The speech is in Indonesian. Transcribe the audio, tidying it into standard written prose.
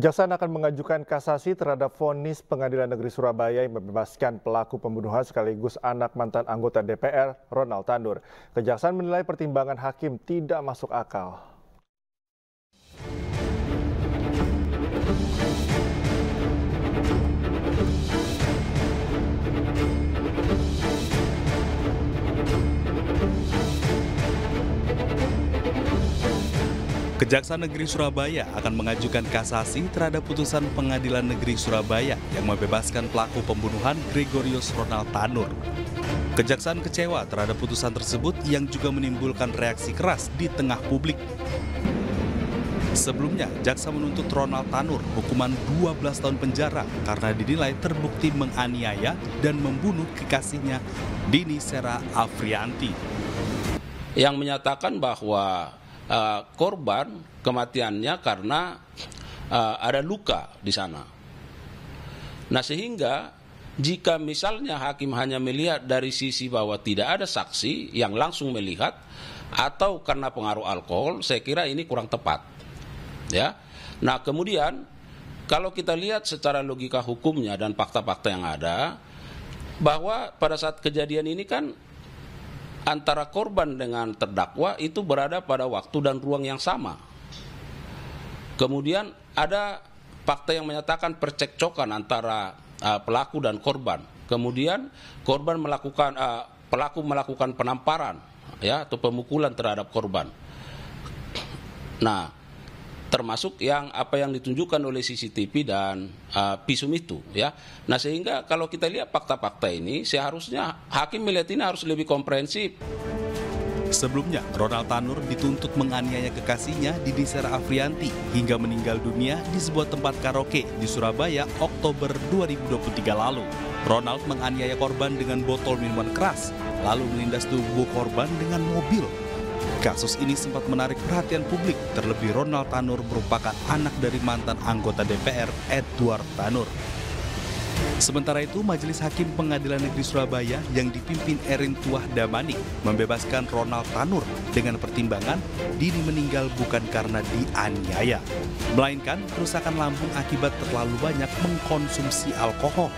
Kejaksaan akan mengajukan kasasi terhadap vonis Pengadilan Negeri Surabaya yang membebaskan pelaku pembunuhan sekaligus anak mantan anggota DPR, Ronald Tanur. Kejaksaan menilai pertimbangan hakim tidak masuk akal. Kejaksaan Negeri Surabaya akan mengajukan kasasi terhadap putusan Pengadilan Negeri Surabaya yang membebaskan pelaku pembunuhan Gregorius Ronald Tanur. Kejaksaan kecewa terhadap putusan tersebut yang juga menimbulkan reaksi keras di tengah publik. Sebelumnya, jaksa menuntut Ronald Tanur hukuman 12 tahun penjara karena dinilai terbukti menganiaya dan membunuh kekasihnya Dini Sera Afrianti. Yang menyatakan bahwa korban kematiannya karena ada luka di sana. Nah, sehingga jika misalnya hakim hanya melihat dari sisi bahwa tidak ada saksi yang langsung melihat atau karena pengaruh alkohol, saya kira ini kurang tepat. Ya. Nah, kemudian kalau kita lihat secara logika hukumnya dan fakta-fakta yang ada, bahwa pada saat kejadian ini kan antara korban dengan terdakwa itu berada pada waktu dan ruang yang sama. Kemudian ada fakta yang menyatakan percekcokan antara pelaku dan korban. Kemudian pelaku melakukan penamparan, ya, atau pemukulan terhadap korban. Nah, termasuk yang ditunjukkan oleh CCTV dan visum itu, ya. Nah, sehingga kalau kita lihat fakta-fakta ini, seharusnya hakim melihat ini harus lebih komprehensif. Sebelumnya, Ronald Tanur dituntut menganiaya kekasihnya Dini Sera Afrianti hingga meninggal dunia di sebuah tempat karaoke di Surabaya Oktober 2023 lalu. Ronald menganiaya korban dengan botol minuman keras, lalu melindas tubuh korban dengan mobil. Kasus ini sempat menarik perhatian publik, terlebih Ronald Tanur merupakan anak dari mantan anggota DPR Edward Tanur. Sementara itu, Majelis Hakim Pengadilan Negeri Surabaya yang dipimpin Erin Tuah Damani membebaskan Ronald Tanur dengan pertimbangan Dini meninggal bukan karena dianiaya, melainkan kerusakan lambung akibat terlalu banyak mengkonsumsi alkohol.